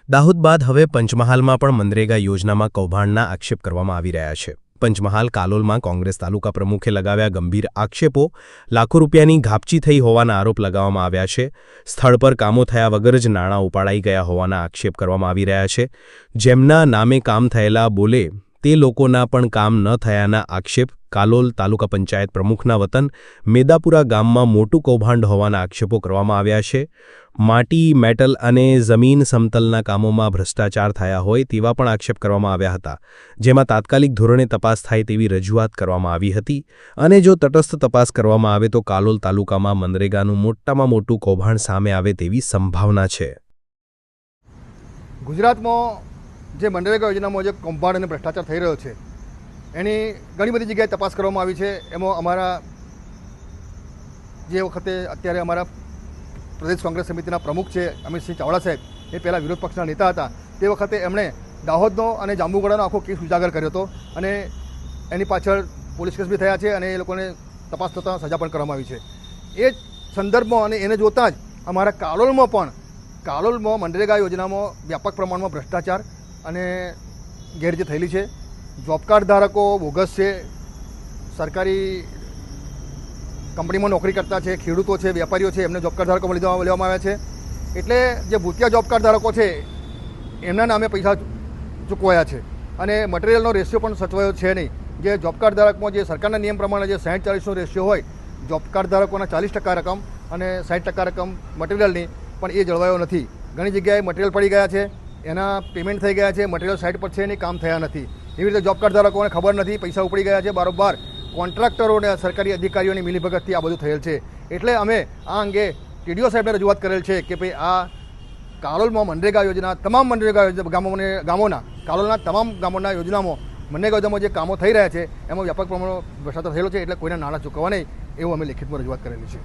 દાહોદ બાદ હવે પંચમહાલમાં પણ મનરેગા યોજનામાં કૌભાંડના આક્ષેપ કરવામાં આવી રહ્યા છે. પંચમહાલ કાલોલમાં કોંગ્રેસ તાલુકા પ્રમુખે લગાવ્યા ગંભીર આક્ષેપો, લાખો રૂપિયાની ઘાપચી થઈ હોવાના આરોપ લગાવવામાં આવ્યા છે. સ્થળ પર કામો થયા વગર જ નાણાં ઉપાડાઈ ગયા હોવાના આક્ષેપ કરવામાં આવી રહ્યા છે. જેમના નામે કામ થયેલા બોલે તે લોકોના પણ કામ ન થયાના આક્ષેપ. કાલોલ તાલુકા પંચાયત પ્રમુખના વતન મેદાપુરા ગામમાં મોટું કૌભાંડ હોવાના આક્ષેપો કરવામાં આવ્યા છે. માટી, મેટલ અને જમીન સમતલના કામોમાં ભ્રષ્ટાચાર થયા હોય તેવા પણ આક્ષેપ કરવામાં આવ્યા હતા, જેમાં તાત્કાલિક ધોરણે તપાસ થાય તેવી રજૂઆત કરવામાં આવી હતી. અને જો તટસ્થ તપાસ કરવામાં આવે તો કાલોલ તાલુકામાં મનરેગાનું મોટામાં મોટું કૌભાંડ સામે આવે તેવી સંભાવના છે. ગુજરાતમાં જે મનરેગા યોજનામાં જે કૌભાંડ અને ભ્રષ્ટાચાર થઈ રહ્યો છે એની ઘણી બધી જગ્યાએ તપાસ કરવામાં આવી છે. એમાં અમારા જે વખતે અત્યારે અમારા પ્રદેશ કોંગ્રેસ સમિતિના પ્રમુખ છે અમિતસિંહ ચાવડા સાહેબ, એ પહેલાં વિરોધ પક્ષના નેતા હતા. તે વખતે એમણે દાહોદનો અને જાંબુગોડાનો આખો કેસ ઉજાગર કર્યો હતો અને એની પાછળ પોલીસ કેસ બી થયા છે અને એ લોકોને તપાસ થતાં સજા પણ કરવામાં આવી છે. એ જ સંદર્ભમાં અને એને જોતાં જ અમારા કાલોલમાં મનરેગા યોજનામાં વ્યાપક પ્રમાણમાં ભ્રષ્ટાચાર અને ગેરરીતિ થયેલી છે. જોબ કાર્ડ ધારકો બોગસ છે, સરકારી કંપનીમાં નોકરી કરતા છે, ખેડૂતો છે, વેપારીઓ છે, એમને જોબ કાર્ડ ધારકો લેવામાં આવ્યા છે. એટલે જે ભૂતિયા જોબ કાર્ડ ધારકો છે એમના નામે પૈસા ચૂકવાયા છે અને મટીરિયલનો રેશિયો પણ સચવાયો છે નહીં. જે જોબ કાર્ડ ધારકમાં જે સરકારના નિયમ પ્રમાણે જે 60-40નો રેશિયો હોય, જોબ કાર્ડ ધારકોના 40% રકમ અને 60% રકમ મટીરિયલની, પણ એ જળવાયો નથી. ઘણી જગ્યાએ મટીરિયલ પડી ગયા છે, એના પેમેન્ટ થઈ ગયા છે, મટીરિયલ સાઇટ પર છે એની કામ થયા નથી. એવી રીતે જોબ કાર્ડ ધારકોને ખબર નથી, પૈસા ઉપડી ગયા છે. બારોબાર કોન્ટ્રાક્ટરો અને સરકારી અધિકારીઓની મિલીભગતથી આ બધું થયેલ છે. એટલે અમે આ અંગે ટીડીઓ સાહેબને રજૂઆત કરેલ છે કે ભાઈ આ કાલોલમાં મનરેગા યોજના તમામ મનરેગા ગામોના કાલોલના તમામ ગામોના યોજનામાં મનરેગા યોજનામાં જે કામો થઈ રહ્યા છે એમાં વ્યાપક પ્રમાણમાં ભ્રષ્ટાચાર થયેલો છે. એટલે કોઈને નાણાં ચૂકવવા નહીં એવું અમે લેખિતમાં રજૂઆત કરેલી છે.